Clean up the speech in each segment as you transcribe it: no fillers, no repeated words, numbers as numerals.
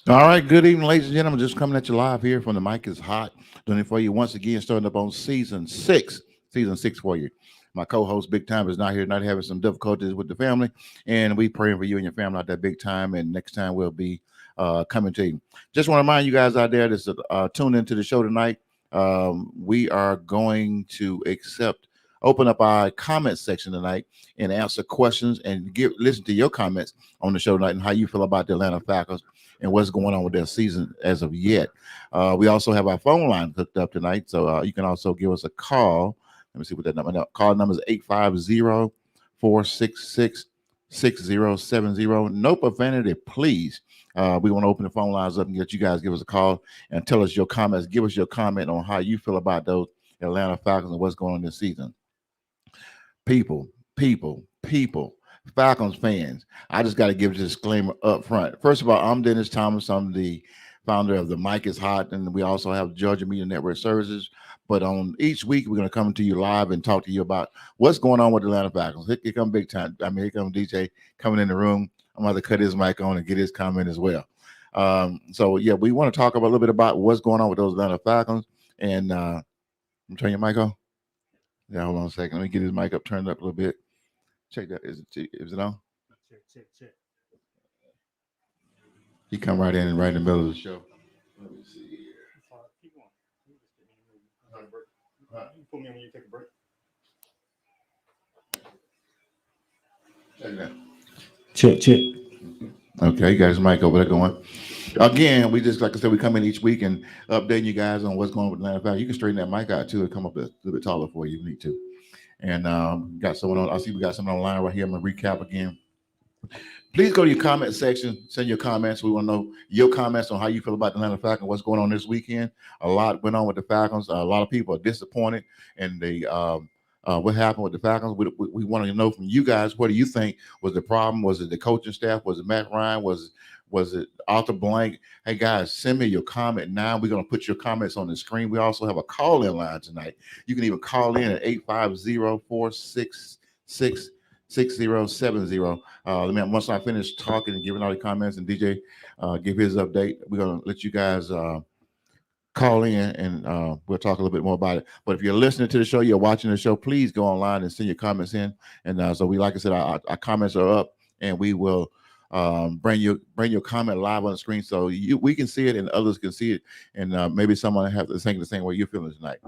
All right, good evening, ladies and gentlemen. Just coming at you live here from the mic is hot. Doing it for you once again, starting up on season six for you. My co-host Big Time is not here, not having some difficulties with the family, and we praying for you and your family out there big time. And next time we'll be coming to you. Just want to remind you guys out there that's tuned into the show tonight. We are going to open up our comment section tonight and answer questions and listen to your comments on the show tonight and how you feel about the Atlanta Falcons and what's going on with their season as of yet. We also have our phone line hooked up tonight, so you can also give us a call. Let me see what that number is. Call number is 850-466-6070. No profanity, please. We want to open the phone lines up and get you guys give us a call and tell us your comments. Give us your comment on how you feel about those Atlanta Falcons and what's going on this season. People, Falcons fans. I just got to give a disclaimer up front. First of all, I'm Dennis Thomas. I'm the founder of the Mike is Hot, and we also have Georgia Media Network Services. But on each week, we're going to come to you live and talk to you about what's going on with the Atlanta Falcons. Here come Big Time. I mean, here comes DJ coming in the room. I'm going to cut his mic on and get his comment as well. So, yeah, we want to talk about a little bit about what's going on with those Atlanta Falcons. And turn your mic on. Yeah, hold on a second. Let me get his mic up, turned up a little bit. Check that. Is it on? Check. He come right in and right in the middle of the show. Let me see here. Keep going. You just give me a break. You pull me in when you take a break. Check that. Check. Okay, you got his mic over there going. Again, we just, like I said, we come in each week and updating you guys on what's going on with Atlanta Falcons. You can straighten that mic out too and come up a little bit taller for you if you need to. And got someone on. I see we got someone online right here. I'm gonna recap again. Please go to your comment section. Send your comments. We want to know your comments on how you feel about the Atlanta Falcons. What's going on this weekend? A lot went on with the Falcons. A lot of people are disappointed in the what happened with the Falcons. We want to know from you guys. What do you think was the problem? Was it the coaching staff? Was it Matt Ryan? Was it Arthur Blank? Hey guys, send me your comment now. We're gonna put your comments on the screen. We also have a call-in line tonight. You can even call in at 850-466-6070. Once I finish talking and giving all the comments and DJ give his update, we're gonna let you guys call in and we'll talk a little bit more about it. But if you're listening to the show, you're watching the show, please go online and send your comments in. And so we, like I said, our comments are up, and we will bring your comment live on the screen so we can see it and others can see it, and maybe someone have to think the same way you're feeling tonight.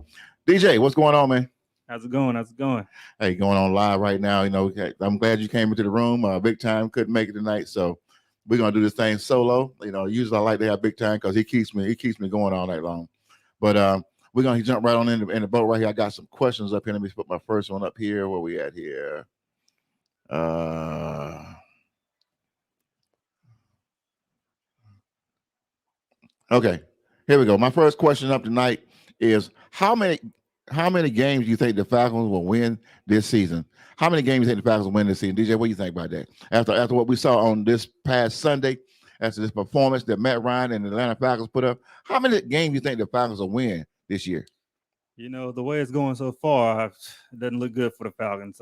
DJ, what's going on, man? How's it going? Hey, going on live right now. You know, I'm glad you came into the room. Big Time couldn't make it tonight, so we're gonna do this thing solo. You know, usually I like to have Big Time because he keeps me going all night long. But we're gonna jump right on in the boat right here. I got some questions up here. Let me put my first one up here. Where we at here? Okay, here we go. My first question up tonight is how many games do you think the Falcons will win this season? How many games do you think the Falcons will win this season? DJ, what do you think about that? After what we saw on this past Sunday, after this performance that Matt Ryan and the Atlanta Falcons put up, how many games do you think the Falcons will win this year? You know, the way it's going so far, it doesn't look good for the Falcons.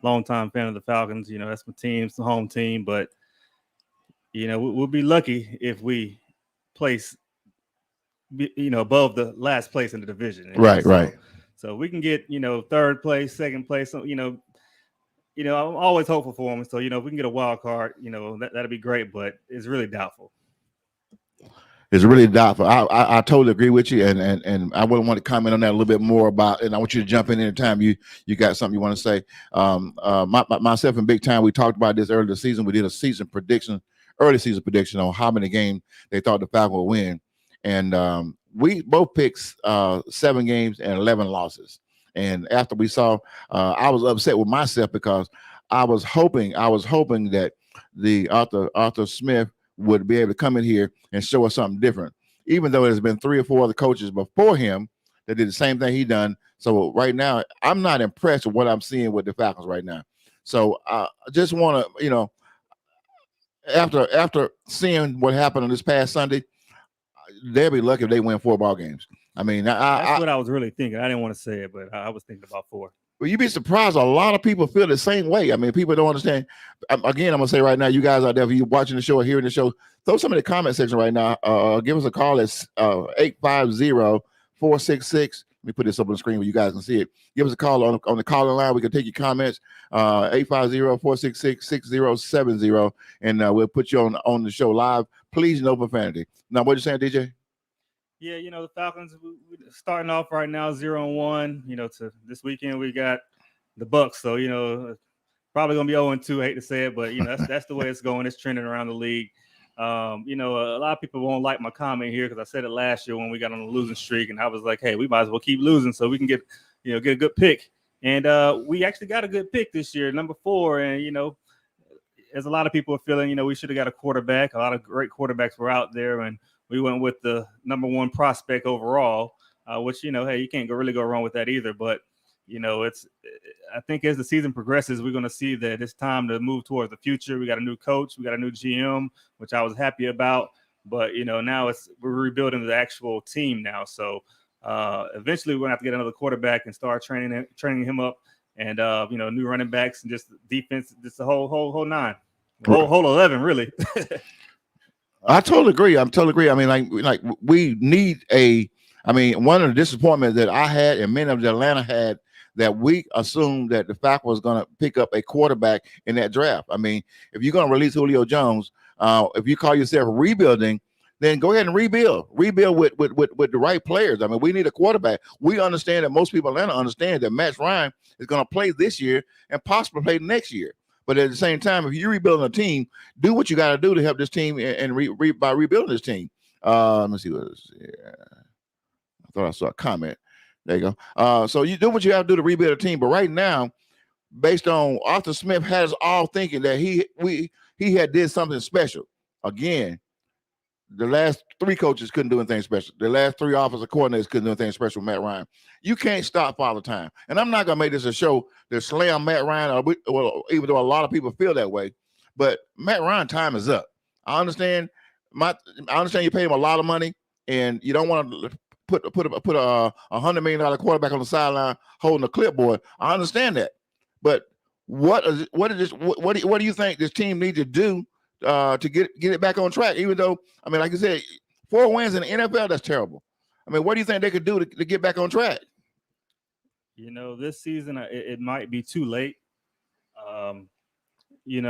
Longtime fan of the Falcons. You know, that's my team, it's the home team. But, you know, we'll be lucky if we place, above the last place in the division. Right, right. So we can get, third place, second place. So, I'm always hopeful for them. So, if we can get a wild card, that'd be great. But it's really doubtful. It's really doubtful. I totally agree with you, and I would want to comment on that a little bit more about. And I want you to jump in anytime you got something you want to say. Myself and Big Time, we talked about this earlier this season. We did a early season prediction on how many games they thought the Falcons would win, and we both picked 7 games and 11 losses. And after we saw, I was upset with myself because I was hoping that the Arthur Smith would be able to come in here and show us something different, even though there's been 3 or 4 other coaches before him that did the same thing he done. So right now, I'm not impressed with what I'm seeing with the Falcons right now. So I just want to, after seeing what happened on this past Sunday, they'll be lucky if they win 4 ball games. I mean, that's what I was really thinking. I didn't want to say it, but I was thinking about 4. well, you'd be surprised. A lot of people feel the same way. I mean, people don't understand. Again, I'm gonna say right now, you guys out there, if you're watching the show or hearing the show, throw some in the comment section right now. Give us a call at 850-466. Let me put this up on the screen where you guys can see it. Give us a call on the calling line. We can take your comments. 850-466-6070, and we'll put you on the show live. Please, no profanity. Now, what you saying, DJ? Yeah, the Falcons we're starting off right now 0-1. To this weekend we got the Bucks, so probably gonna be 0-2. I hate to say it, but that's the way it's going. It's trending around the league. A lot of people won't like my comment here because I said it last year when we got on a losing streak, and I was like, hey, we might as well keep losing so we can get a good pick. And we actually got a good pick this year, number 4. And as a lot of people are feeling, we should have got a quarterback. A lot of great quarterbacks were out there, and we went with the number 1 prospect overall, which, hey, you can't really go wrong with that either. But, I think as the season progresses, we're going to see that it's time to move towards the future. We got a new coach. We got a new GM, which I was happy about. But, now we're rebuilding the actual team now. So eventually we're going to have to get another quarterback and start training him up. And, new running backs and just defense, just the whole 9. Whole 11, really. I totally agree. I mean, like we need one of the disappointments that I had and many of the Atlanta had, that we assumed that the Falcons was going to pick up a quarterback in that draft. I mean, if you're going to release Julio Jones, if you call yourself rebuilding, then go ahead and rebuild with the right players. I mean, we need a quarterback. We understand that most people in Atlanta understand that Matt Ryan is going to play this year and possibly play next year. But at the same time, if you're rebuilding a team, do what you got to do to help this team by rebuilding this team. Let me see what it is. Yeah. I thought I saw a comment. There you go. So you do what you have to do to rebuild a team. But right now, based on Arthur Smith has all thinking that he had did something special. Again, the last 3 coaches couldn't do anything special. The last 3 offensive coordinators couldn't do anything special with Matt Ryan. You can't stop Father Time. And I'm not going to make this a show to slam Matt Ryan, even though a lot of people feel that way. But Matt Ryan time is up. I understand you pay him a lot of money, and you don't want to put a $100 million quarterback on the sideline holding a clipboard. I understand that. But what do you think this team needs to do to get it back on track? Even though, I mean, like you said, 4 wins in the NFL, that's terrible. I mean, what do you think they could do to get back on track? This season it might be too late. Like you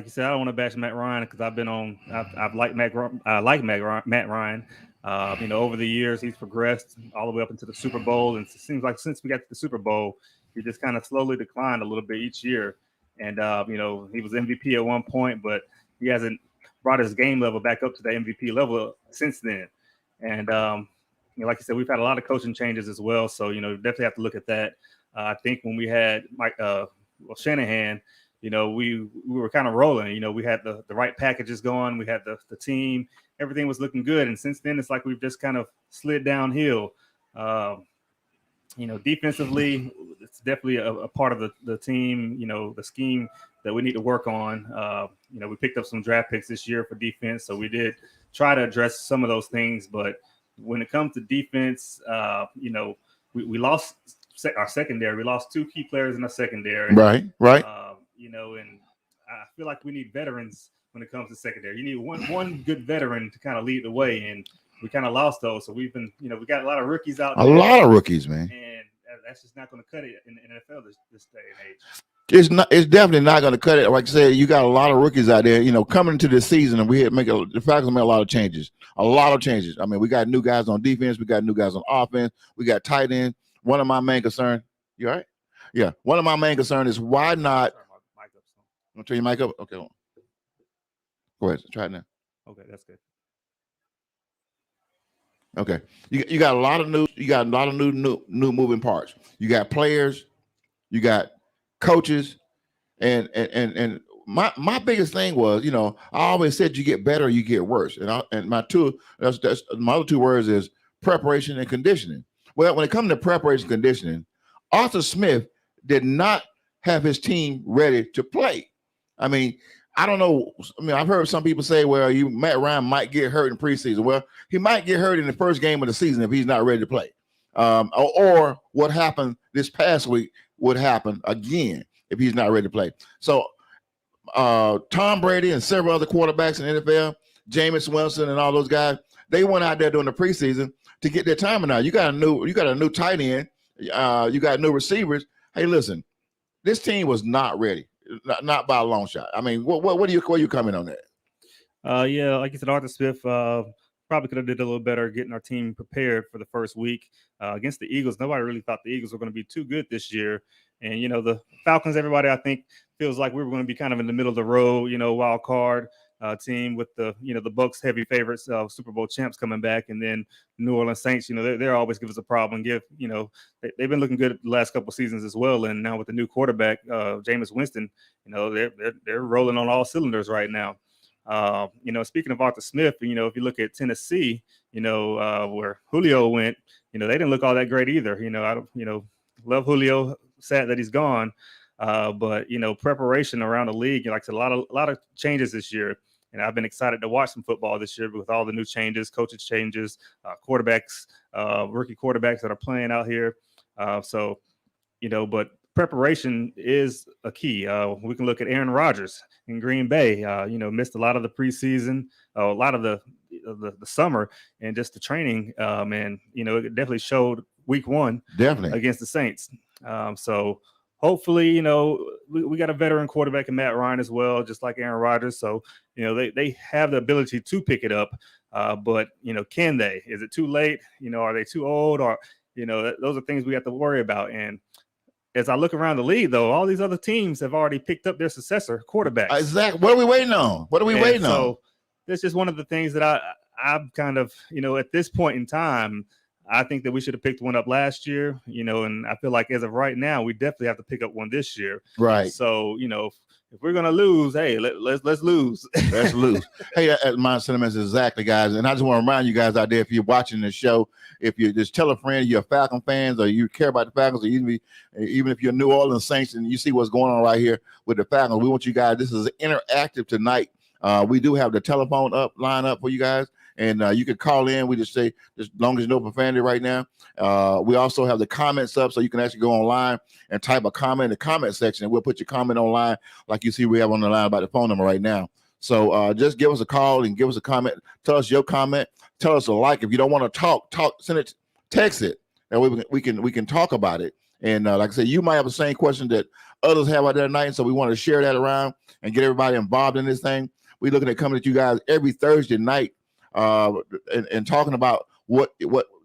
said, I don't want to bash Matt Ryan because I've liked Matt Ryan. Over the years he's progressed all the way up into the Super Bowl, and it seems like since we got to the Super Bowl, he just kind of slowly declined a little bit each year. And he was MVP at one point, but he hasn't brought his game level back up to the MVP level since then. And like you said, we've had a lot of coaching changes as well, so definitely have to look at that. I think when we had Shanahan, we were kind of rolling. We had the right packages going, we had the team, everything was looking good. And since then, it's like we've just kind of slid downhill. Defensively, it's definitely a part of the team, the scheme that we need to work on. We picked up some draft picks this year for defense, so we did try to address some of those things. But when it comes to defense, we lost our secondary. We lost 2 key players in our secondary. Right. And I feel like we need veterans when it comes to secondary. You need one good veteran to kind of lead the way, and we kind of lost those. So we've been, we got a lot of rookies out there. A lot of rookies, man. And that's just not going to cut it in the NFL this day and age. It's definitely not going to cut it. Like I said, you got a lot of rookies out there, coming into this season, and the Falcons made a lot of changes. I mean, we got new guys on defense. We got new guys on offense. We got tight end. One of my main concerns, you all right? Yeah. One of my main concerns is why not. Want to turn your mic up? Okay. Go ahead. Try it now. Okay, that's good. Okay. You got a lot of new moving parts. You got players, you got coaches, and my biggest thing was, I always said you get better, you get worse. And my other 2 words is preparation and conditioning. Well, when it comes to preparation and conditioning, Arthur Smith did not have his team ready to play. I mean, I don't know. I mean, I've heard some people say, well, Matt Ryan might get hurt in preseason. Well, he might get hurt in the first game of the season if he's not ready to play. Or what happened this past week would happen again if he's not ready to play. So Tom Brady and several other quarterbacks in the NFL, Jameis Winston and all those guys, they went out there during the preseason to get their timing out. You got a new tight end, you got new receivers. Hey, listen, this team was not ready, not by a long shot. I mean, what are you coming on that? Yeah, like you said, Arthur Smith probably could have did a little better getting our team prepared for the first week against the Eagles. Nobody really thought the Eagles were going to be too good this year. And, the Falcons, everybody, I think, feels like we were going to be kind of in the middle of the road, wild card team with the Bucs heavy favorites, Super Bowl champs coming back. And then New Orleans Saints, they're always give us a problem. They've been looking good the last couple of seasons as well. And now with the new quarterback, Jameis Winston, they're rolling on all cylinders right now. Speaking of Arthur Smith, if you look at Tennessee, where Julio went, they didn't look all that great either. I don't, love Julio, sad that he's gone. But preparation around the league, like I said, a lot of changes this year. And I've been excited to watch some football this year with all the new changes, coaches changes, quarterbacks, rookie quarterbacks that are playing out here. But preparation is a key. We can look at Aaron Rodgers in Green Bay. Missed a lot of the preseason, a lot of the summer, and just the training. And it definitely showed week one against the Saints. So hopefully, we got a veteran quarterback in Matt Ryan as well, just like Aaron Rodgers. So they have the ability to pick it up. But can they? Is it too late? Are they too old? Or those are things we have to worry about. And as I look around the league, though, all these other teams have already picked up their successor quarterbacks. Exactly. What are we waiting on? So that's just one of the things that I'm kind of, at this point in time, I think that we should have picked one up last year, and I feel like as of right now, we definitely have to pick up one this year. Right. So, if we're going to lose, hey, let's lose. Let's lose. Hey, my sentiments exactly, guys. And I just want to remind you guys out there, if you're watching the show, if you just tell a friend you're Falcon fans or you care about the Falcons, or even if you're New Orleans Saints and you see what's going on right here with the Falcons, we want you guys, this is interactive tonight. We do have the telephone line up for you guys. And you can call in. We just say, as long as you know profanity right now. We also have the comments up, so you can actually go online and type a comment in the comment section, and we'll put your comment online, like you see we have on the line about the phone number right now. So just give us a call and give us a comment. Tell us your comment. Tell us a like. If you don't want to talk, send it, text it, and we can talk about it. And like I said, you might have the same question that others have out there tonight, so we want to share that around and get everybody involved in this thing. We're looking at coming to you guys every Thursday night. And talking about what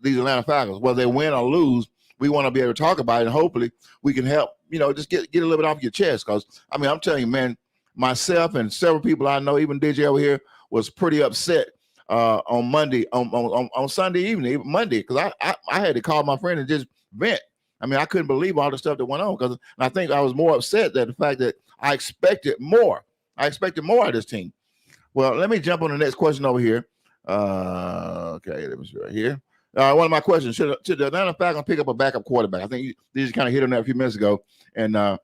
these Atlanta Falcons, whether they win or lose, we want to be able to talk about it, and hopefully we can help, just get a little bit off your chest. Because I mean, I'm telling you, man, myself and several people I know, even DJ over here, was pretty upset on Monday, on Sunday evening, Monday, because I had to call my friend and just vent. I mean, I couldn't believe all the stuff that went on, because I think I was more upset that the fact that I expected more. I expected more of this team. Well, let me jump on the next question over here. Okay, let me see right here. One of my questions: should the Atlanta Falcons pick up a backup quarterback? I think you just kind of hit on that a few minutes ago. And go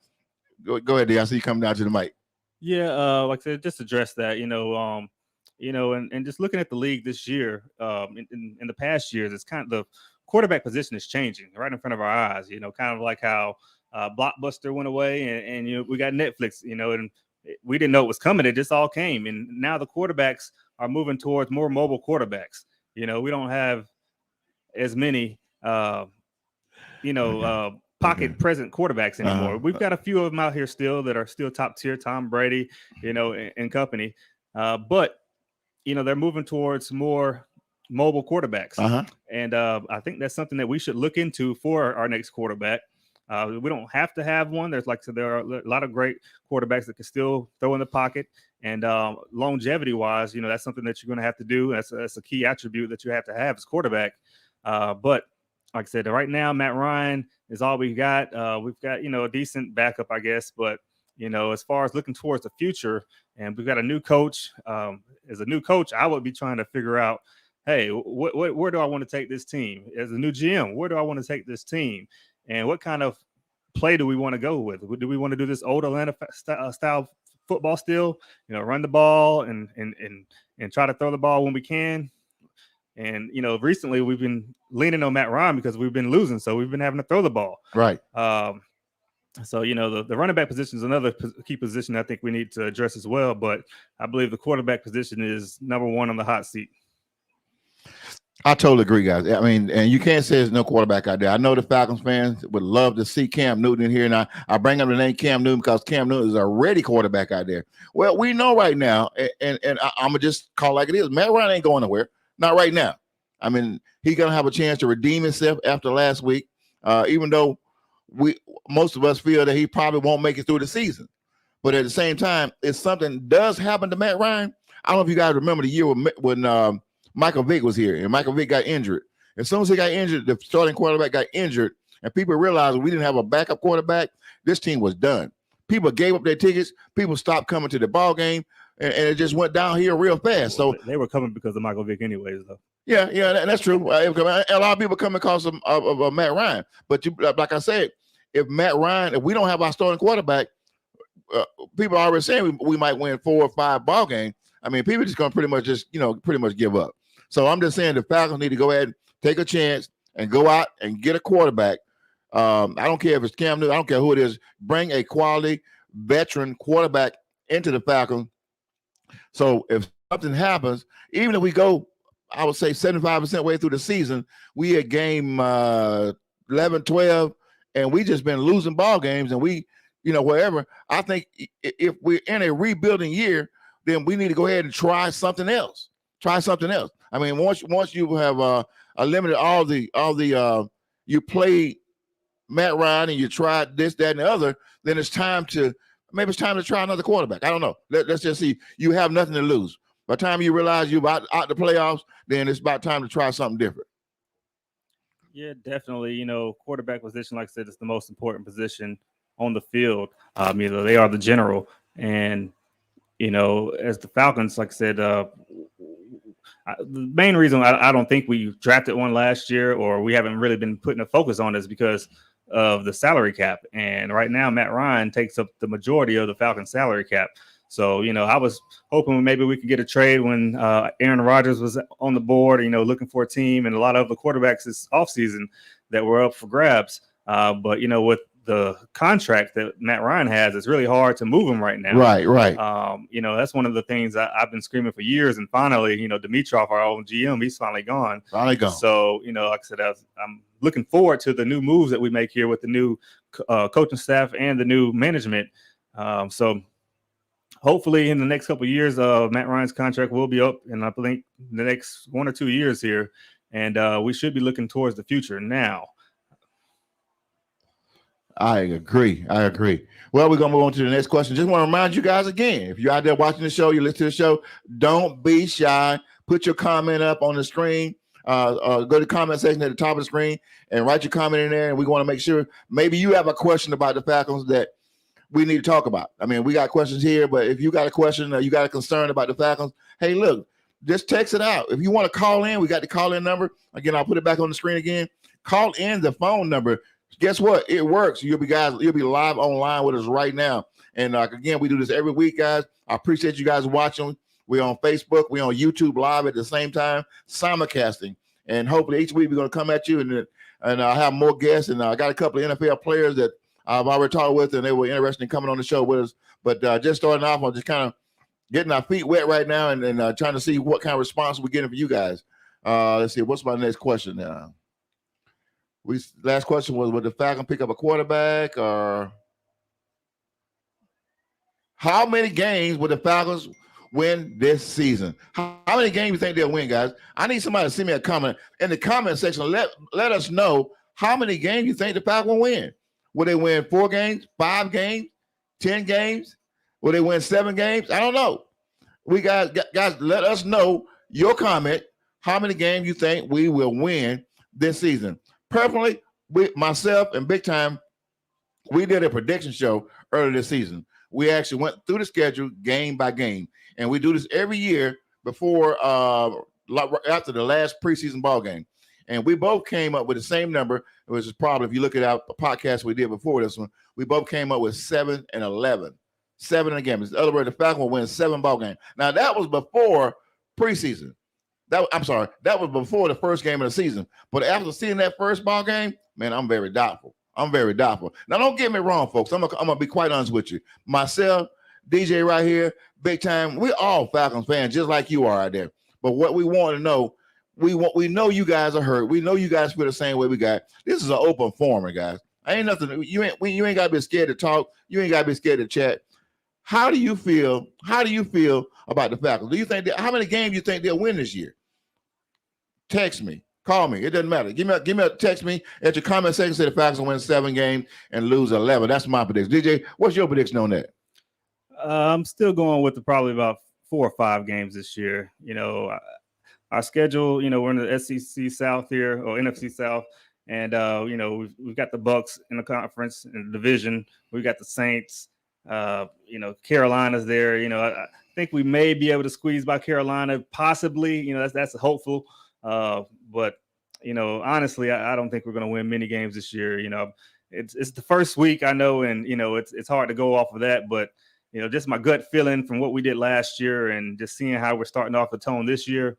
ahead, D. I see you coming down to the mic. Yeah, like I said, just address that. And just looking at the league this year, in the past years, it's kind of the quarterback position is changing right in front of our eyes. Kind of like how Blockbuster went away, and we got Netflix. And we didn't know it was coming. It just all came. And now the quarterbacks are moving towards more mobile quarterbacks. We don't have as many, pocket present quarterbacks anymore. We've got a few of them out here still that are still top tier, Tom Brady, and company. But, they're moving towards more mobile quarterbacks. And I think that's something that we should look into for our next quarterback. We don't have to have one. There are a lot of great quarterbacks that can still throw in the pocket. And longevity wise, that's something that you're going to have to do. That's a key attribute that you have to have as quarterback. But like I said, right now, Matt Ryan is all we got. We've got, a decent backup, I guess. But, as far as looking towards the future, and we've got a new coach. As a new coach, I would be trying to figure out, hey, where do I want to take this team? As a new GM, where do I want to take this team? And what kind of play do we want to go with? Do we want to do this old Atlanta style football still. Run the ball and try to throw the ball when we can. And recently we've been leaning on Matt Ryan because we've been losing, so we've been having to throw the ball. Right. So the running back position is another key position I think we need to address as well. But I believe the quarterback position is number one on the hot seat. I totally agree, guys. I mean, and you can't say there's no quarterback out there. I know the Falcons fans would love to see Cam Newton in here, and I bring up the name Cam Newton because Cam Newton is a ready quarterback out there. Well, we know right now, and I'm going to just call it like it is, Matt Ryan ain't going nowhere. Not right now. I mean, he's going to have a chance to redeem himself after last week, even though most of us feel that he probably won't make it through the season. But at the same time, if something does happen to Matt Ryan, I don't know if you guys remember the year when Michael Vick was here and Michael Vick got injured. As soon as he got injured, the starting quarterback got injured, and people realized we didn't have a backup quarterback. This team was done. People gave up their tickets. People stopped coming to the ball game, and it just went downhill real fast. So they were coming because of Michael Vick anyways, though. Yeah, that's true. A lot of people come because of Matt Ryan. But like I said, if we don't have our starting quarterback, people are already saying we might win 4 or 5 ball games. I mean, people just going to pretty much give up. So I'm just saying the Falcons need to go ahead and take a chance and go out and get a quarterback. I don't care if it's Cam Newton. I don't care who it is. Bring a quality veteran quarterback into the Falcons. So if something happens, even if we go, I would say 75% way through the season, we at game 11, 12, and we just been losing ball games, and we, wherever. I think if we're in a rebuilding year, then we need to go ahead and try something else. I mean, once you have eliminated all the you played Matt Ryan and you tried this, that, and the other, then it's time to try another quarterback. I don't know. Let's just see. You have nothing to lose. By the time you realize you're out the playoffs, then it's about time to try something different. Yeah, definitely. Quarterback position, like I said, is the most important position on the field. They are the general. And, as the Falcons, like I said, the main reason I don't think we drafted one last year, or we haven't really been putting a focus on, is because of the salary cap. And right now, Matt Ryan takes up the majority of the Falcons salary cap. So, I was hoping maybe we could get a trade when Aaron Rodgers was on the board, looking for a team, and a lot of the quarterbacks this offseason that were up for grabs. But, with the contract that Matt Ryan has, it's really hard to move him right now. Right. That's one of the things I've been screaming for years. And finally, Dimitroff, our own GM, he's finally gone. So, like I said, I'm looking forward to the new moves that we make here with the new coaching staff and the new management. So hopefully in the next couple of years, Matt Ryan's contract will be up, and I think the next 1 or 2 years here. And we should be looking towards the future now. I agree. Well, we're going to move on to the next question. Just want to remind you guys again, if you're out there watching the show, you listen to the show, don't be shy. Put your comment up on the screen. Go to the comment section at the top of the screen and write your comment in there. And we want to make sure maybe you have a question about the Falcons that we need to talk about. I mean, we got questions here, but if you got a question or you got a concern about the Falcons, hey, look, just text it out. If you want to call in, we got the call-in number. Again, I'll put it back on the screen again. Call in the phone number. Guess what? It works. You'll be live online with us right now. And again, we do this every week, guys. I appreciate you guys watching. We're on Facebook. We're on YouTube live at the same time, simulcasting. And hopefully each week we're going to come at you and I'll have more guests. And I got a couple of NFL players that I've already talked with, and they were interested in coming on the show with us. But just starting off, I'm just kind of getting our feet wet right now and trying to see what kind of response we're getting from you guys. Let's see. What's my next question now? Last question was, would the Falcons pick up a quarterback, or how many games would the Falcons win this season? How many games do you think they'll win, guys? I need somebody to send me a comment in the comment section. Let us know how many games you think the Falcons will win. Will they win 4 games, 5 games, 10 games? Will they win 7 games? I don't know. Guys, let us know your comment. How many games you think we will win this season? Personally, myself and Big Time, we did a prediction show earlier this season. We actually went through the schedule game by game, and we do this every year before after the last preseason ball game. And we both came up with the same number, which is probably, if you look at our podcast we did before this one, we both came up with 7-11. 7 in a game. In other words, the Falcons will win 7 ball games. Now that was before preseason. That was before the first game of the season. But after seeing that first ball game, man, I'm very doubtful. Now, don't get me wrong, folks. I'm gonna be quite honest with you. Myself, DJ right here, big time. We all Falcons fans, just like you are out there. But what we want to know, we know you guys are hurt. We know you guys feel the same way we got. This is an open forum, guys. Ain't nothing. You ain't gotta be scared to talk. You ain't gotta be scared to chat. How do you feel? How do you feel about the Falcons? Do you think how many games do you think they'll win this year? Text me, call me. It doesn't matter. Give me a text me at your comment section. Say the Falcons will win 7 games and lose 11. That's my prediction. DJ, what's your prediction on that? I'm still going with probably about 4 or 5 games this year. You know, our schedule. You know, we're in the SEC South here or NFC South, and you know we've got the Bucs in the conference in the division. We got the Saints. You know, Carolina's there. You know, I think we may be able to squeeze by Carolina, possibly. You know, that's hopeful. But you know, honestly, I don't think we're going to win many games this year. You know, it's the first week, I know, and you know, it's hard to go off of that. But you know, just my gut feeling from what we did last year, and just seeing how we're starting off the tone this year,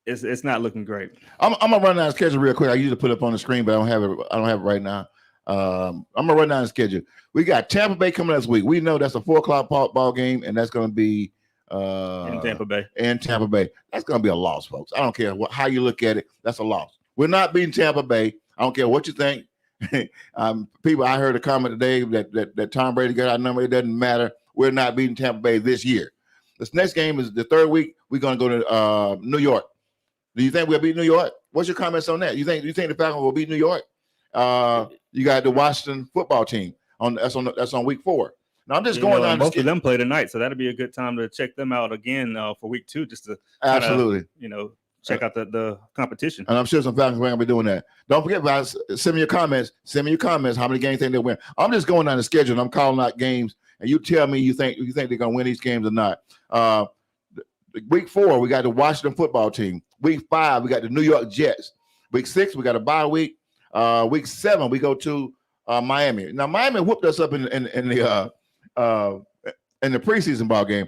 it's not looking great. I'm gonna run down the schedule real quick. I usually put it up on the screen, but I don't have it right now. I'm gonna run down the schedule. We got Tampa Bay coming this week. We know that's a 4 o'clock ball game, and that's going to be in Tampa Bay. That's going to be a loss, folks. I don't care how you look at it. That's a loss. We're not beating Tampa Bay. I don't care what you think. People, I heard a comment today that Tom Brady got our number. It doesn't matter. We're not beating Tampa Bay this year. This next game is the 3rd week. We're going to go to New York. Do you think we'll beat New York? What's your comments on that? You think the Falcons will beat New York? You got the Washington football team that's on week 4. Now I'm just going on. Both of them play tonight, so that'll be a good time to check them out again for week 2, just to absolutely check out the competition. And I'm sure some Falcons are going to be doing that. Don't forget, guys, send me your comments. How many games you think they'll win? I'm just going on the schedule and I'm calling out games, and you tell me you think they're going to win these games or not. Week 4, we got the Washington football team. Week 5, we got the New York Jets. Week 6, we got a bye week. Week 7, we go to Miami. Now Miami whooped us up in the preseason ball game.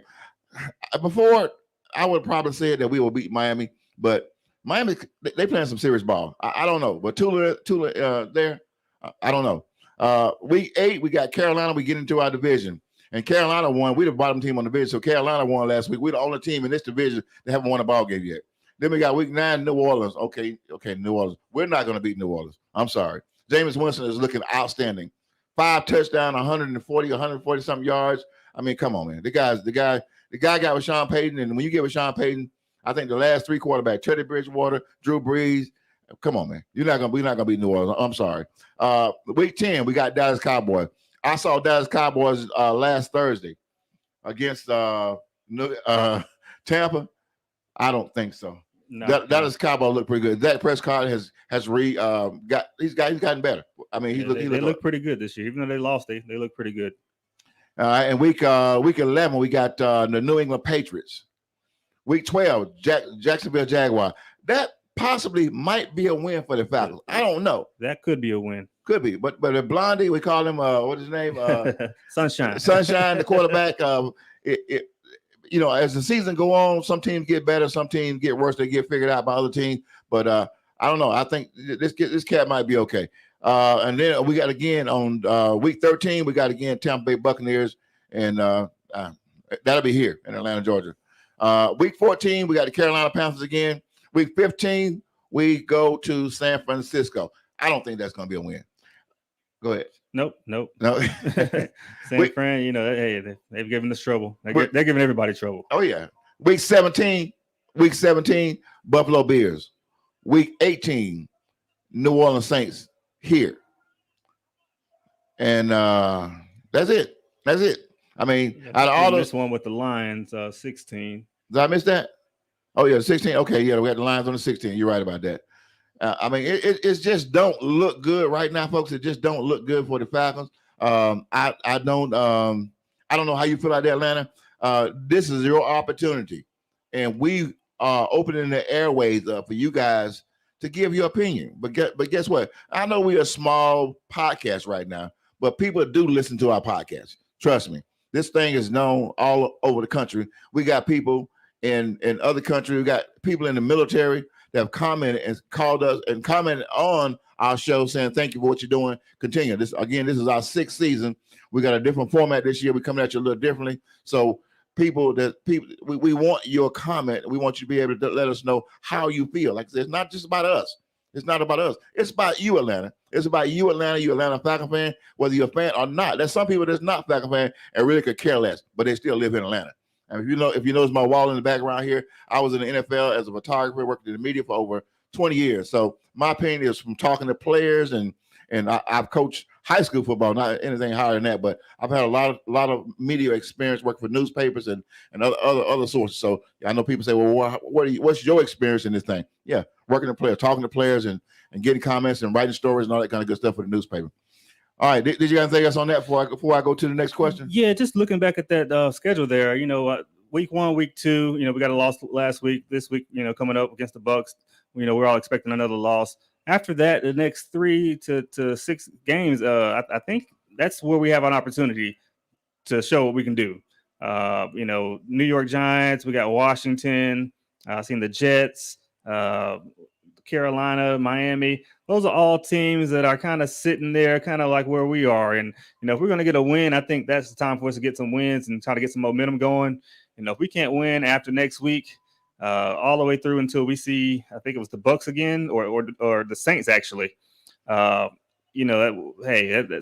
Before, I would probably say that we will beat Miami, but Miami, they playing some serious ball. I don't know, but Tula there, I don't know. Week 8, we got Carolina. We get into our division, and Carolina won. We the bottom team on the division, so Carolina won last week. We're the only team in this division that haven't won a ball game yet. Then we got week 9, New Orleans. Okay, New Orleans. We're not going to beat New Orleans. I'm sorry. Jameis Winston is looking outstanding. 5 touchdowns, 140 something yards. I mean, come on, man. The guy got with Sean Payton, and when you get with Sean Payton, I think the last 3 quarterbacks, Teddy Bridgewater, Drew Brees. Come on, man. We're not gonna beat New Orleans. I'm sorry. Week 10, we got Dallas Cowboys. I saw Dallas Cowboys last Thursday against Tampa. I don't think so. No, Dallas Cowboys look pretty good. Dak Prescott has gotten better. I mean, they look pretty good this year. Even though they lost, they look pretty good. And week 11, we got the New England Patriots. Week 12, Jacksonville Jaguars. That possibly might be a win for the Falcons. I don't know. That could be a win. Could be, but Blondie, we call him what's his name? Sunshine. Sunshine, the quarterback. You know, as the season go on, some teams get better, some teams get worse. They get figured out by other teams. But I don't know. I think this cat might be okay. And then we got again on week 13, we got again Tampa Bay Buccaneers, and that'll be here in Atlanta, Georgia. Week 14, we got the Carolina Panthers again. Week 15, we go to San Francisco. I don't think that's going to be a win. Go ahead. Nope. No. San Fran, you know, hey, they've given us trouble. They're giving everybody trouble. Oh, yeah. Week 17, Buffalo Bills. Week 18, New Orleans Saints here. And that's it. I mean, out of all those. This one with the Lions, 16. Did I miss that? Oh, yeah, 16. Okay, yeah, we got the Lions on the 16. You're right about that. I mean, it just don't look good right now, folks. It just don't look good for the Falcons. I don't know how you feel like that, Atlanta. This is your opportunity, and we are opening the airways up for you guys to give your opinion. But guess what? I know we're a small podcast right now, but people do listen to our podcast. Trust me. This thing is known all over the country. We got people in other countries. We got people in the military that have commented and called us and commented on our show saying, thank you for what you're doing. Continue. This is our 6th season. We got a different format this year. We're coming at you a little differently. So we want your comment. We want you to be able to let us know how you feel. Like I said, it's not just about us. It's not about us. It's about you, Atlanta. It's about you, Atlanta. You Atlanta Falcon fan, whether you're a fan or not. There's some people that's not Falcon fan and really could care less, but they still live in Atlanta. And if you notice my wall in the background here, I was in the NFL as a photographer, working in the media for over 20 years. So my opinion is from talking to players, and I've coached high school football, not anything higher than that, but I've had a lot of media experience working for newspapers and other sources. So I know people say, well, what's your experience in this thing? Yeah, working with players, talking to players, and getting comments and writing stories and all that kind of good stuff for the newspaper. All right, did you guys think us on that before I go to the next question? Yeah, just looking back at that schedule there, week 1, week 2, we got a loss last week. This week, coming up against the Bucks, we're all expecting another loss. After that, the next 3 to 6 games, I think that's where we have an opportunity to show what we can do. New York Giants, we got Washington, I've seen the Jets, Carolina, Miami. Those are all teams that are kind of sitting there, kind of like where we are. And, if we're going to get a win, I think that's the time for us to get some wins and try to get some momentum going. If we can't win after next week, all the way through until we see, I think it was the Bucks again or the Saints, actually, that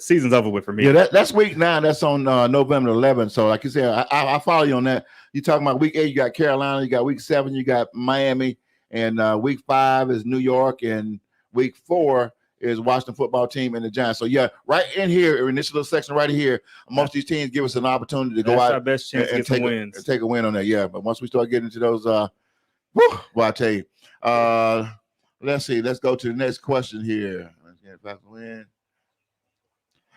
season's over with for me. Yeah, that's week 9. That's on November 11th. So like you said, I follow you on that. You're talking about week 8, you got Carolina. You got week 7, you got Miami. And week 5 is New York, and week 4 is Washington football team and the Giants. So yeah, right in here, in this little section right here, most of these teams give us an opportunity to go out our best chance to get some wins. And take a win on that. Yeah, but once we start getting into those, well, I tell you, let's see. Let's go to the next question here.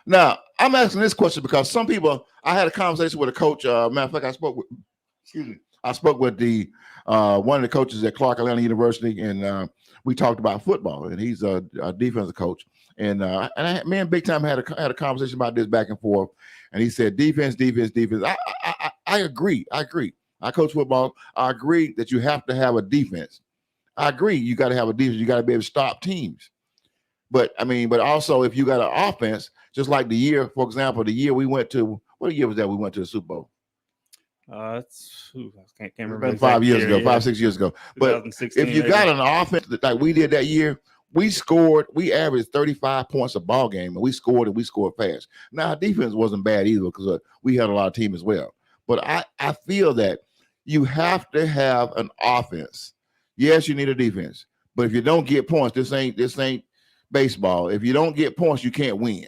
Now, I'm asking this question because some people. I had a conversation with a coach. Matter of fact, I spoke with the one of the coaches at Clark Atlanta University, and we talked about football. And he's a defensive coach. And me and Big Time had a conversation about this back and forth. And he said, defense. I agree. I coach football. I agree that you have to have a defense. I agree. You got to have a defense. You got to be able to stop teams. But also if you got an offense, just like the year, for example, the year we went to, what year was that we went to the Super Bowl? I can't remember. 5 years ago, 5-6 years ago. But if you got an offense like we did that year, we averaged 35 points a ball game, and we scored fast. Now our defense wasn't bad either because we had a lot of team as well. But I feel that you have to have an offense. Yes, you need a defense, but if you don't get points, this ain't baseball. If you don't get points, you can't win.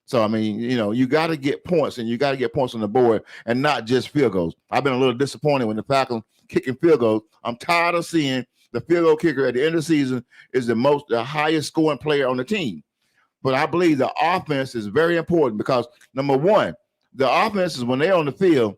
So, you got to get points, and you got to get points on the board and not just field goals. I've been a little disappointed when the Falcons kicking field goals. I'm tired of seeing the field goal kicker at the end of the season is the highest scoring player on the team. But I believe the offense is very important because, number one, the offense is when they're on the field,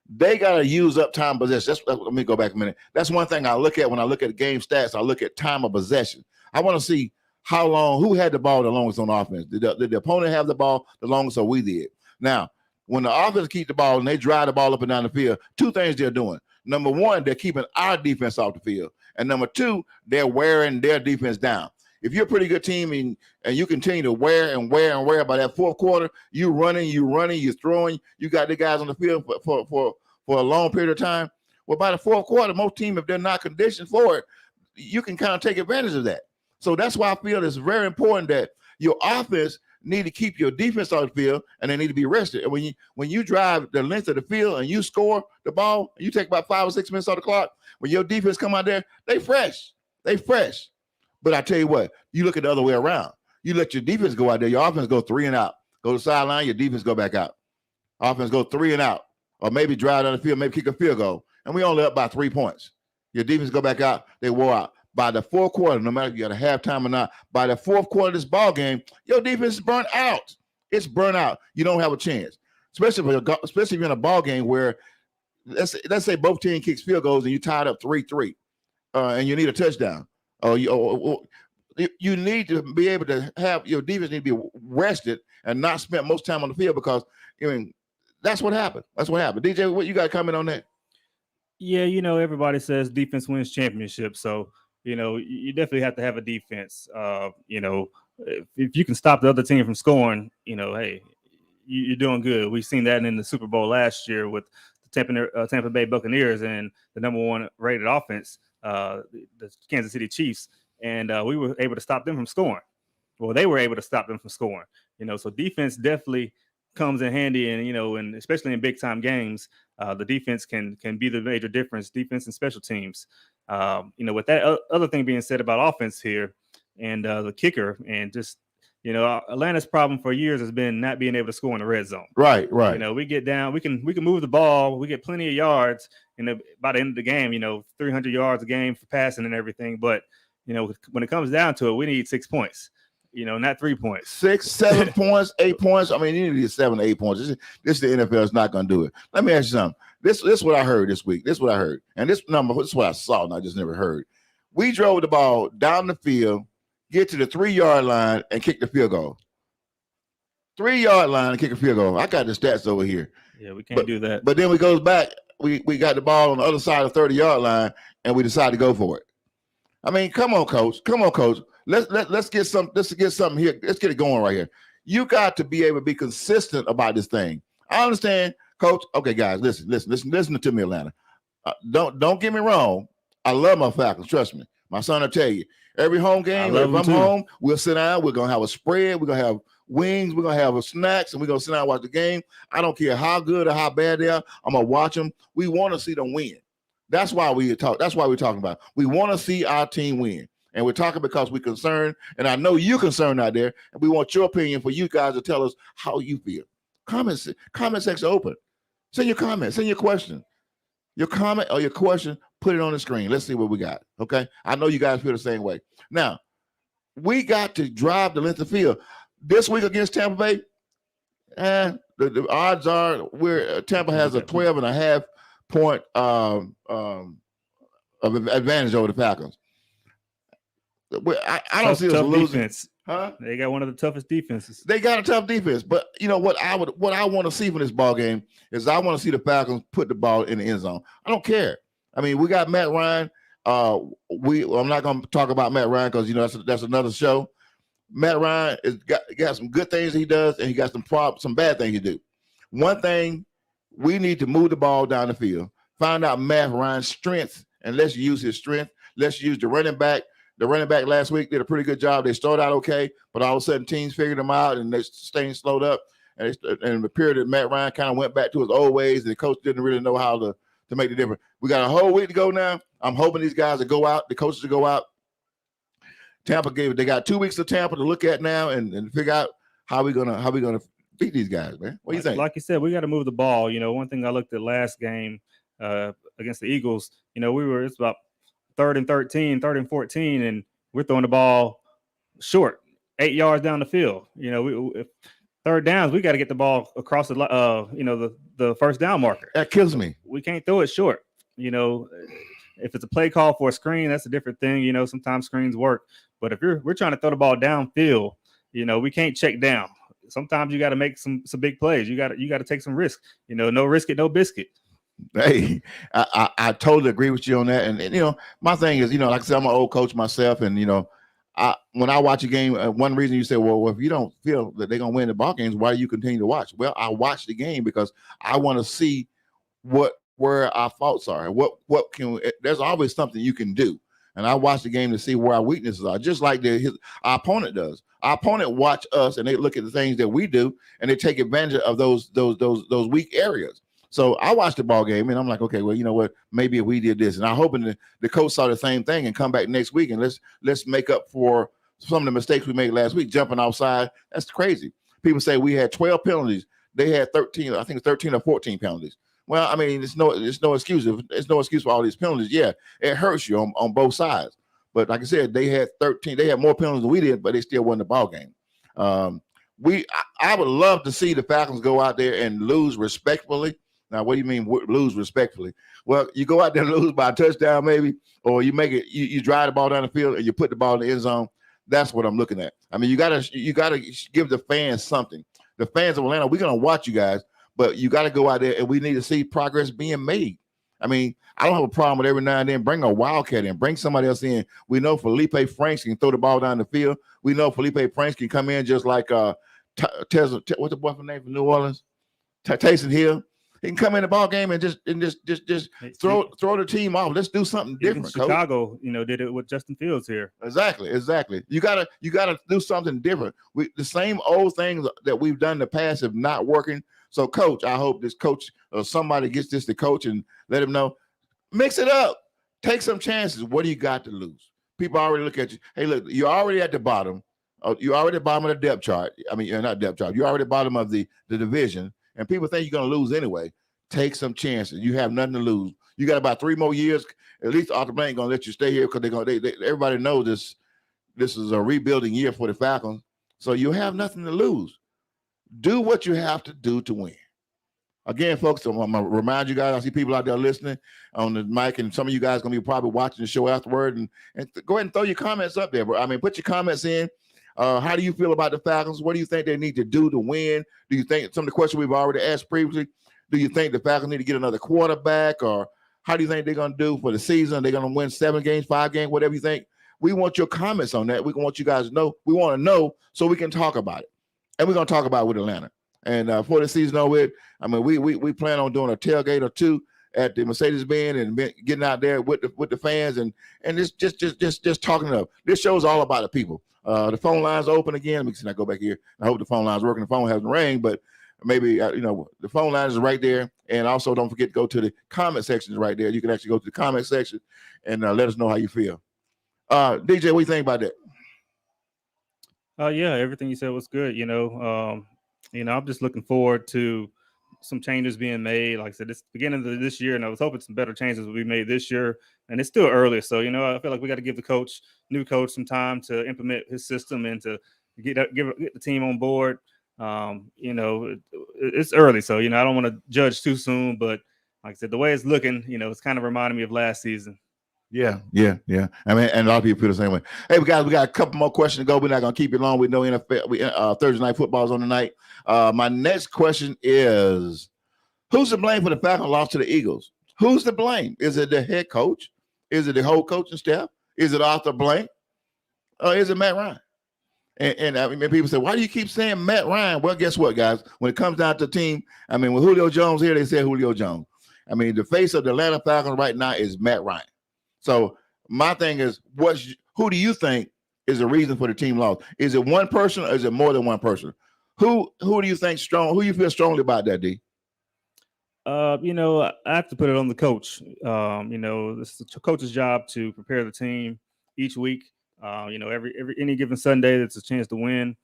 they got to use up time possession. Let me go back a minute. That's one thing I look at when I look at game stats. I look at time of possession. I want to see who had the ball the longest on offense. Did the opponent have the ball the longest, or we did? Now, when the offense keep the ball and they drive the ball up and down the field, 2 things they're doing. Number one, they're keeping our defense off the field. And number 2, they're wearing their defense down. If you're a pretty good team and you continue to wear by that fourth quarter, you running, you're throwing, you got the guys on the field for a long period of time. Well, by the fourth quarter, most teams, if they're not conditioned for it, you can kind of take advantage of that. So that's why I feel it's very important that your offense need to keep your defense on the field, and they need to be rested. And when you drive the length of the field and you score the ball, you take about 5 or 6 minutes on the clock. When your defense come out there, they fresh. But I tell you what, you look at the other way around. You let your defense go out there, your offense go 3 and out. Go to the sideline, your defense go back out. Offense go 3 and out, or maybe drive down the field, maybe kick a field goal, and we only up by 3 points. Your defense go back out, they wore out. By the fourth quarter, no matter if you got a halftime or not, by the fourth quarter of this ball game, your defense is burnt out. It's burnt out. You don't have a chance, especially if you're in a ball game where let's say both teams kicks field goals and you tied up 3-3, and you need a touchdown. you need to be able to have your defense need to be rested and not spend most time on the field because I mean that's what happened. That's what happened. DJ, what you got to comment on that? Yeah, everybody says defense wins championships. So, you definitely have to have a defense. If you can stop the other team from scoring, hey, you're doing good. We've seen that in the Super Bowl last year with the Tampa Bay Buccaneers and the number one rated offense, the Kansas City Chiefs. And we were able to stop them from scoring. Well, they were able to stop them from scoring. So defense definitely comes in handy, and especially in big time games, the defense can be the major difference. Defense and special teams. With that other thing being said about offense here, and the kicker, and just Atlanta's problem for years has been not being able to score in the red zone. Right. We get down, we can move the ball, we get plenty of yards, by the end of the game, 300 yards a game for passing and everything. But when it comes down to it, we need 6 points. Not 3 points. 6, 7 points, 8 points. I mean, you need 7, 8 points. This the NFL is not going to do it. Let me ask you something. This is what I heard this week. This is what I heard. And this is what I saw, and I just never heard. We drove the ball down the field, get to the 3-yard line, and kick the field goal. 3-yard line and kick a field goal. I got the stats over here. Yeah, we can't do that. But then we goes back. We got the ball on the other side of the 30-yard line, and we decide to go for it. I mean, come on, coach. Let's get something here. Let's get it going right here. You got to be able to be consistent about this thing. I understand, coach. Okay, guys, listen to me, Atlanta. Don't get me wrong. I love my Falcons. Trust me. My son will tell you. Every home game, if I'm home, we'll sit down. We're gonna have a spread. We're gonna have wings. We're gonna have snacks, and we're gonna sit down and watch the game. I don't care how good or how bad they are. I'm gonna watch them. We want to see them win. That's why we talk. That's why we're talking about. We want to see our team win. And we're talking because we're concerned, and I know you're concerned out there, and we want your opinion for you guys to tell us how you feel. Comment section open. Send your comment. Send your question. Your comment or your question, put it on the screen. Let's see what we got, okay? I know you guys feel the same way. Now, we got to drive the length of field. This week against Tampa Bay, the odds are Tampa has a 12.5 point of advantage over the Falcons. I don't see us losing. Defense. Huh? They got one of the toughest defenses. They got a tough defense, but you know what I want to see from this ball game is I want to see the Falcons put the ball in the end zone. I don't care. I mean, we got Matt Ryan. I'm not going to talk about Matt Ryan because that's another show. Matt Ryan has got some good things he does, and he got some bad things he do. One thing, we need to move the ball down the field, find out Matt Ryan's strengths, and let's use his strength. Let's use the running back. The running back last week did a pretty good job. They started out okay, but all of a sudden teams figured them out and they staying slowed up. And the period that Matt Ryan kind of went back to his old ways, and the coach didn't really know how to make the difference. We got a whole week to go now. I'm hoping these guys to go out, the coaches to go out. They got 2 weeks of Tampa to look at now and figure out how we gonna beat these guys, man. What do you think? Like you said, we got to move the ball. One thing I looked at last game against the Eagles, it's about 3rd and 13, 3rd and 14, and we're throwing the ball short, 8 yards down the field. If third downs, we got to get the ball across the first down marker. That kills me. We can't throw it short. If it's a play call for a screen, that's a different thing. Sometimes screens work, but if we're trying to throw the ball downfield, we can't check down. Sometimes you got to make some big plays. You got to take some risk. No risk it, no biscuit. Hey, I totally agree with you on that. And my thing is, like I said, I'm an old coach myself, and when I watch a game, one reason you say, well, if you don't feel that they're gonna win the ball games, why do you continue to watch? Well, I watch the game because I want to see where our faults are, and what can. There's always something you can do, and I watch the game to see where our weaknesses are, just like our opponent does. Our opponent watch us, and they look at the things that we do, and they take advantage of those weak areas. So I watched the ball game, and I'm like, okay, well, you know what? Maybe if we did this, and I'm hoping the coach saw the same thing and come back next week, and let's make up for some of the mistakes we made last week, jumping outside. That's crazy. People say we had 12 penalties. They had 13. I think it's 13 or 14 penalties. Well, I mean, it's no excuse. It's no excuse for all these penalties. Yeah, it hurts you on both sides. But like I said, they had 13. They had more penalties than we did, but they still won the ball game. I would love to see the Falcons go out there and lose respectfully. Now, what do you mean lose respectfully? Well, you go out there and lose by a touchdown maybe, or you make it, you drive the ball down the field and you put the ball in the end zone. That's what I'm looking at. I mean, you gotta give the fans something. The fans of Atlanta, we're gonna watch you guys, but you got to go out there and we need to see progress being made. I mean, I don't have a problem with every now and then bring a wildcat in, bring somebody else in. We know Felipe Franks can throw the ball down the field. We know Felipe Franks can come in just like what's the boyfriend name from New Orleans? Taysom Hill. He can come in the ball game and just throw the team off. Let's do something different. Chicago, Coach. Did it with Justin Fields here. Exactly. You gotta do something different. The same old things that we've done in the past have not working. So, Coach, I hope this coach or somebody gets this to coach and let him know. Mix it up. Take some chances. What do you got to lose? People already look at you. Hey, look, you're already at the bottom. You're already at the bottom of the depth chart. I mean, you're not depth chart. You're already at the bottom of the division. And people think you're going to lose anyway. Take some chances. You have nothing to lose. You got about 3 more years. At least Arthur Blank going to let you stay here because everybody knows this is a rebuilding year for the Falcons. So you have nothing to lose. Do what you have to do to win. Again, folks, I'm going to remind you guys, I see people out there listening on the mic, and some of you guys are going to be probably watching the show afterward. And go ahead and throw your comments up there. I mean, put your comments in. How do you feel about the Falcons? What do you think they need to do to win? Do you think some of the questions we've already asked previously? Do you think the Falcons need to get another quarterback? Or how do you think they're going to do for the season? They're going to win 7 games, 5 games, whatever you think. We want your comments on that. We want you guys to know. We want to know so we can talk about it. And we're going to talk about it with Atlanta. And for the season over with, I mean, we plan on doing a tailgate or 2 at the Mercedes-Benz and getting out there with the fans and just talking it up. This show's all about the people. The phone line's open again. Let me see. I go back here. I hope the phone line's working. The phone hasn't rang, but maybe the phone line is right there. And also, don't forget to go to the comment section right there. You can actually go to the comment section and let us know how you feel. DJ, what do you think about that? Yeah, everything you said was good. I'm just looking forward to some changes being made. Like I said, this beginning of this year, and I was hoping some better changes will be made this year. And it's still early, so I feel like we got to give the new coach, some time to implement his system and to get the team on board. It's early, so I don't want to judge too soon. But like I said, the way it's looking, it's kind of reminding me of last season. Yeah. I mean, and a lot of people feel the same way. Hey, guys, we got a couple more questions to go. We're not going to keep it long. We know NFL, Thursday night football is on tonight. My next question is, who's to blame for the Falcons loss to the Eagles? Who's to blame? Is it the head coach? Is it the whole coaching staff? Is it Arthur Blank? Or is it Matt Ryan? And I mean, people say, why do you keep saying Matt Ryan? Well, guess what, guys? When it comes down to the team, I mean, with Julio Jones here, they say Julio Jones. I mean, the face of the Atlanta Falcons right now is Matt Ryan. So my thing is, who do you think is the reason for the team loss? Is it one person or is it more than one person? Who do you think strong? Who you feel strongly about that, D? I have to put it on the coach. It's the coach's job to prepare the team each week. Any given Sunday, that's a chance to win.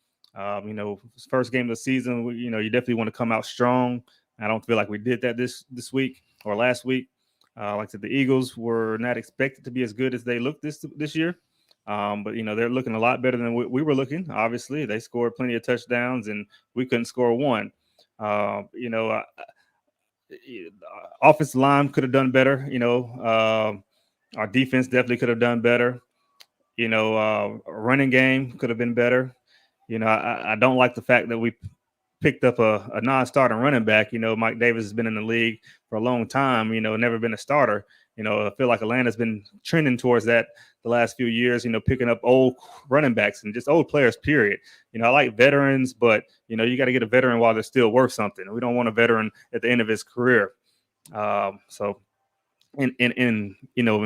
First game of the season, you definitely want to come out strong. I don't feel like we did that this week or last week. Like I said, the Eagles were not expected to be as good as they looked this year. But they're looking a lot better than we were looking. Obviously, they scored plenty of touchdowns, and we couldn't score one. Offensive line could have done better. Our defense definitely could have done better. Running game could have been better. I don't like the fact that we picked up a non-starter running back. Mike Davis has been in the league for a long time, never been a starter. I feel like Atlanta's been trending towards that the last few years, picking up old running backs and just old players, period. I like veterans, but, you got to get a veteran while they're still worth something. We don't want a veteran at the end of his career. So in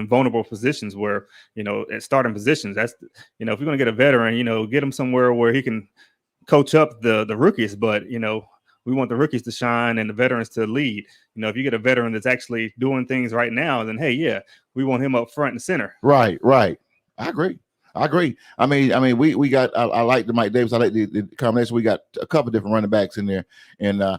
vulnerable positions where, at starting positions, that's, if you're going to get a veteran, get him somewhere where he can coach up the rookies, but we want the rookies to shine and the veterans to lead. If you get a veteran that's actually doing things right now, then hey, yeah, we want him up front and center. Right. I agree. I mean, we got. I like the Mike Davis. I like the combination. We got a couple different running backs in there, and I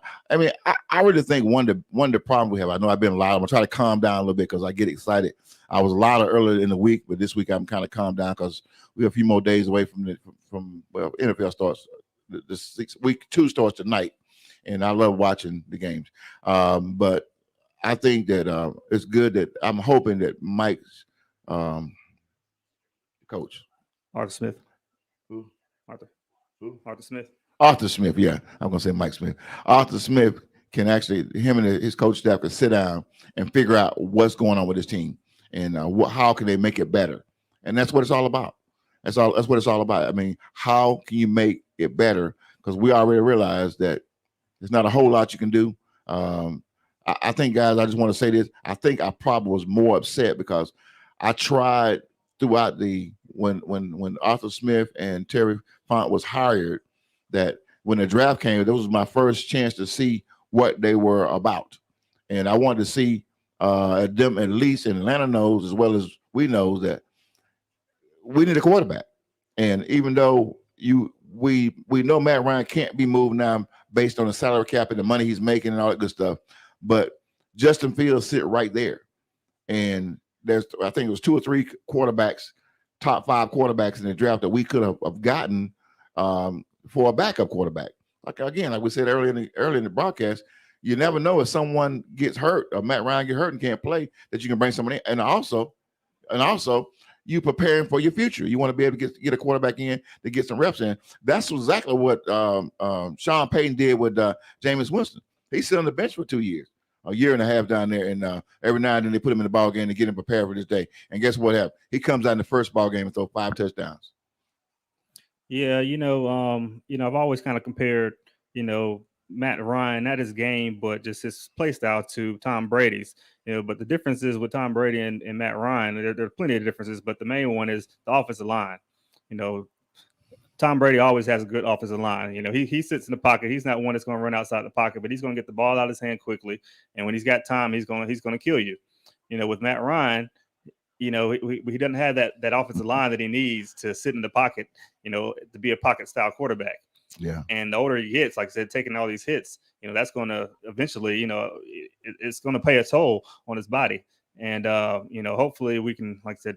really think one of the problems we have. I know I've been loud. I'm gonna try to calm down a little bit because I get excited. I was louder earlier in the week, but this week I'm kind of calmed down because we're a few more days away from NFL starts. The week 2 starts tonight, and I love watching the games. But I think that it's good that I'm hoping that Mike's coach Arthur Smith. Arthur Smith. Arthur Smith, yeah, I'm gonna say Mike Smith. Arthur Smith can actually, him and his coach staff can sit down and figure out what's going on with his team and how can they make it better. And that's what it's all about. That's what it's all about. I mean, how can you make it better? Because we already realized that there's not a whole lot you can do. I think, guys, I just want to say this. I think I probably was more upset because I tried throughout when Arthur Smith and Terry Font was hired, that when the draft came, that was my first chance to see what they were about. And I wanted to see them, at least in Atlanta knows as well as we know, that we need a quarterback. And even though we know Matt Ryan can't be moved now based on the salary cap and the money he's making and all that good stuff, but Justin Fields sit right there. And I think it was 2 or 3 quarterbacks, top 5 quarterbacks in the draft that we could have gotten for a backup quarterback. Like we said earlier in the broadcast, you never know if someone gets hurt or Matt Ryan get hurt and can't play, that you can bring someone in. And also you preparing for your future. You want to be able to get a quarterback in to get some reps in. That's exactly what Sean Payton did with Jameis Winston. He sat on the bench for 2 years, a year and a half down there, and every now and then they put him in the ball game to get him prepared for this day. And guess what happened? He comes out in the first ball game and throws 5 touchdowns. Yeah, I've always kind of compared, Matt Ryan, not his game, but just his play style to Tom Brady's. But the difference is with Tom Brady and Matt Ryan, there are plenty of differences, but the main one is the offensive line. Tom Brady always has a good offensive line. He sits in the pocket. He's not one that's going to run outside the pocket, but he's going to get the ball out of his hand quickly. And when he's got time, he's going to kill you. With Matt Ryan, he doesn't have that offensive line that he needs to sit in the pocket, to be a pocket style quarterback. Yeah. And the older he gets, like I said, taking all these hits, that's going to eventually, it's going to pay a toll on his body. And, hopefully we can, like I said,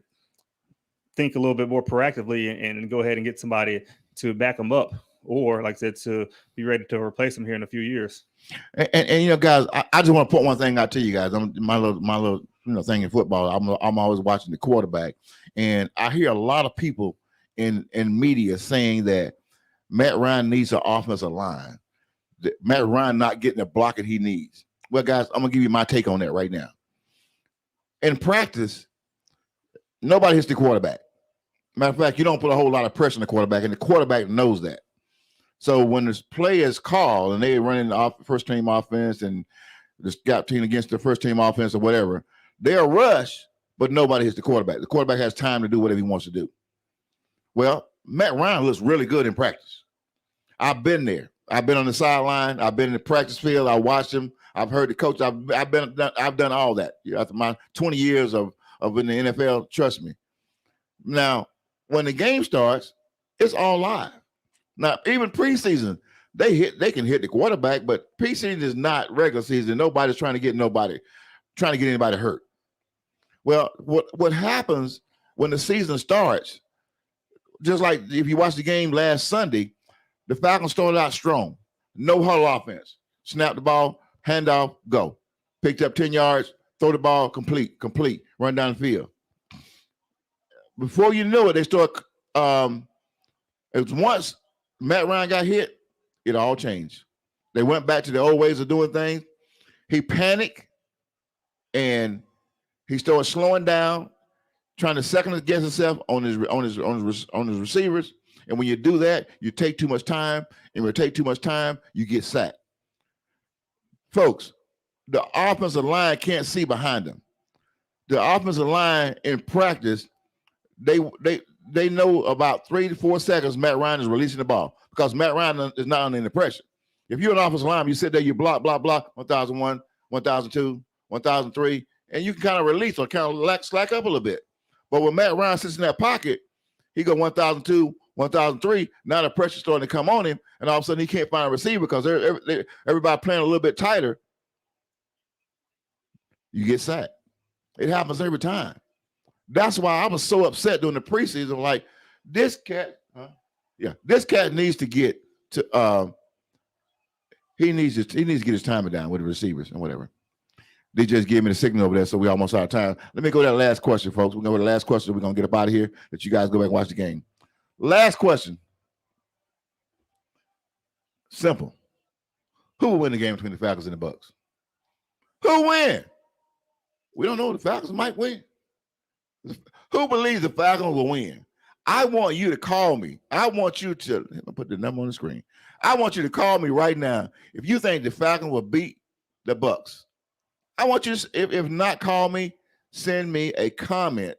think a little bit more proactively and go ahead and get somebody to back him up, or like I said, to be ready to replace him here in a few years. And guys, I just want to point one thing out to you guys. My little thing in football. I'm always watching the quarterback, and I hear a lot of people in media saying that Matt Ryan needs an offensive line. Matt Ryan not getting the blocking he needs. Well, guys, I'm gonna give you my take on that right now. In practice, nobody hits the quarterback. Matter of fact, you don't put a whole lot of pressure on the quarterback, and the quarterback knows that. So when this play is called and they're running the first team offense and the scout team against the first team offense or whatever, they'll rush, but nobody hits the quarterback. The quarterback has time to do whatever he wants to do. Well, Matt Ryan looks really good in practice. I've been there. I've been on the sideline. I've been in the practice field. I watched him. I've heard the coach. I've done all that. After my 20 years of in the NFL, trust me. Now, when the game starts, it's all live. Now, even preseason, they can hit the quarterback, but preseason is not regular season. Nobody's trying to get anybody hurt. Well, what happens when the season starts? Just like if you watch the game last Sunday, the Falcons started out strong. No huddle offense. Snap the ball, hand off, go. Picked up 10 yards, throw the ball, complete, run down the field. Before you know it, they start it was once Matt Ryan got hit, it all changed. They went back to the old ways of doing things. He panicked and he started slowing down, trying to second guess himself on his receivers. And when you do that, you take too much time. And when you take too much time, you get sacked. Folks, the offensive line can't see behind them. The offensive line in practice, they know about 3 to 4 seconds Matt Ryan is releasing the ball, because Matt Ryan is not under any pressure. If you're an offensive lineman, you sit there, you block, 1001, 1002, 1003, and you can kind of release or kind of slack up a little bit. But when Matt Ryan sits in that pocket, he go 1002, 1003. Now the pressure's starting to come on him, and all of a sudden he can't find a receiver because everybody playing a little bit tighter. You get sacked. It happens every time. That's why I was so upset during the preseason. Like, this cat needs to get to. He needs to get his timing down with the receivers and whatever. They just gave me the signal over there, so we almost out of time. Let me go to that last question, folks. We're going to go to the last question. We're going to get up out of here. Let you guys go back and watch the game. Last question. Simple. Who will win the game between the Falcons and the Bucks? Who win? We don't know. The Falcons might win. Who believes the Falcons will win? I want you to call me. I want you to put the number on the screen. I want you to call me right now if you think the Falcons will beat the Bucks. I want you to, if not, call me. Send me a comment.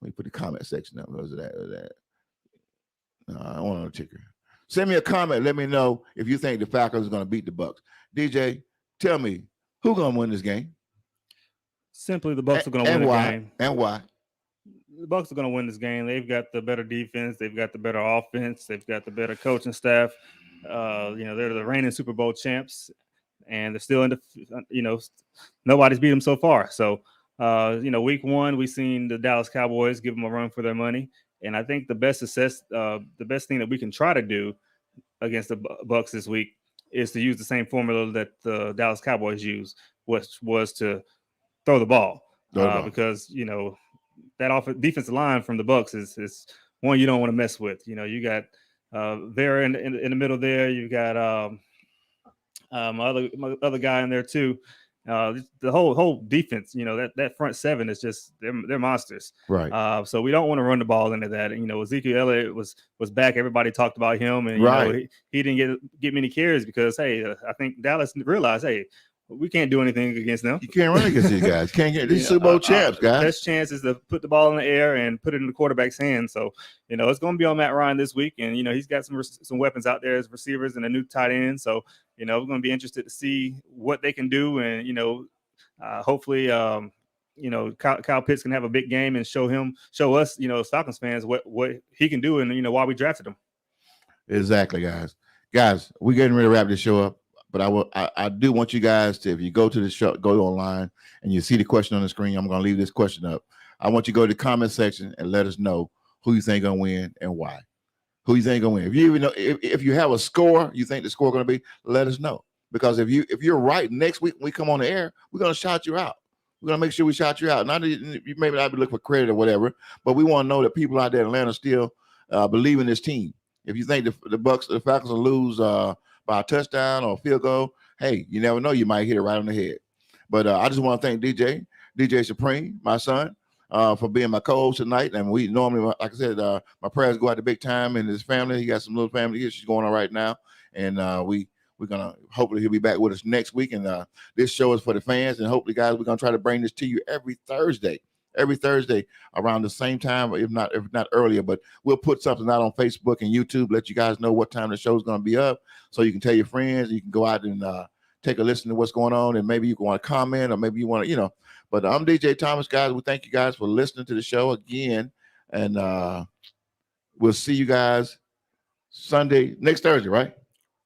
Let me put the comment section up. What was that? No, I don't want no ticker. Send me a comment. Let me know if you think the Falcons are going to beat the Bucks. DJ, tell me who's going to win this game. Simply, the Bucks are going to win the game. And why? The Bucks are going to win this game. They've got the better defense. They've got the better offense. They've got the better coaching staff. They're the reigning Super Bowl champs, and they're still in the. Nobody's beat them so far. So, week one, we've seen the Dallas Cowboys give them a run for their money, and I think the best thing that we can try to do against the Bucks this week is to use the same formula that the Dallas Cowboys used, which was to throw the ball. Because that defensive line from the Bucks is one you don't want to mess with. You got Vera in the middle there. You got my other guy in there too. The whole defense, that front seven is just they're monsters. Right. So we don't want to run the ball into that. Ezekiel Elliott was back. Everybody talked about him, and he didn't get many carries because I think Dallas realized we can't do anything against them. You can't run against these guys. Can't get these Super Bowl champs, guys. Best chance is to put the ball in the air and put it in the quarterback's hands. So, it's going to be on Matt Ryan this week. And, he's got some weapons out there as receivers and a new tight end. So, we're going to be interested to see what they can do. And, hopefully, Kyle Pitts can have a big game and show us, as Falcons fans, what he can do and, why we drafted him. Exactly, guys. Guys, we're getting ready to wrap this show up. But I do want you guys to, if you go to the show, go online and you see the question on the screen, I'm going to leave this question up. I want you to go to the comment section and let us know who you think going to win and why. Who you think going to win. If you even know, if you have a score, you think the score going to be, let us know. Because if you're right, next week when we come on the air, we're going to shout you out. We're going to make sure we shout you out. Not that you maybe not be looking for credit or whatever, but we want to know that people out there in Atlanta still believe in this team. If you think the Falcons will lose by a touchdown or a field goal, hey, you never know. You might hit it right on the head. But I just want to thank DJ Supreme, my son, for being my co-host tonight. And we normally, like I said, my prayers go out to Big Time and his family. He got some little family issues going on right now. And we're going to, hopefully he'll be back with us next week. And this show is for the fans. And hopefully, guys, we're going to try to bring this to you every Thursday around the same time, if not earlier. But we'll put something out on Facebook and YouTube, let you guys know what time the show is going to be up, so you can tell your friends. You can go out and take a listen to what's going on, and maybe you want to comment, or maybe you want to, But I'm DJ Thomas, guys. We thank you guys for listening to the show again, and we'll see you guys next Thursday, right?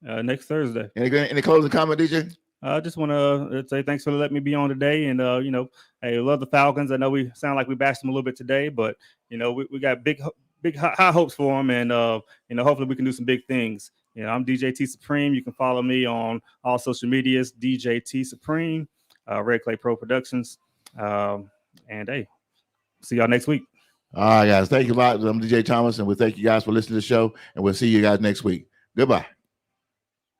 Next Thursday. Any closing comment, DJ? I just want to say thanks for letting me be on today. And, I love the Falcons. I know we sound like we bashed them a little bit today, but, we got big high hopes for them. And, hopefully we can do some big things. I'm DJ T Supreme. You can follow me on all social medias, DJ T Supreme, Red Clay Pro Productions. And, hey, see y'all next week. All right, guys. Thank you a lot. I'm DJ Thomas, and we thank you guys for listening to the show, and we'll see you guys next week. Goodbye.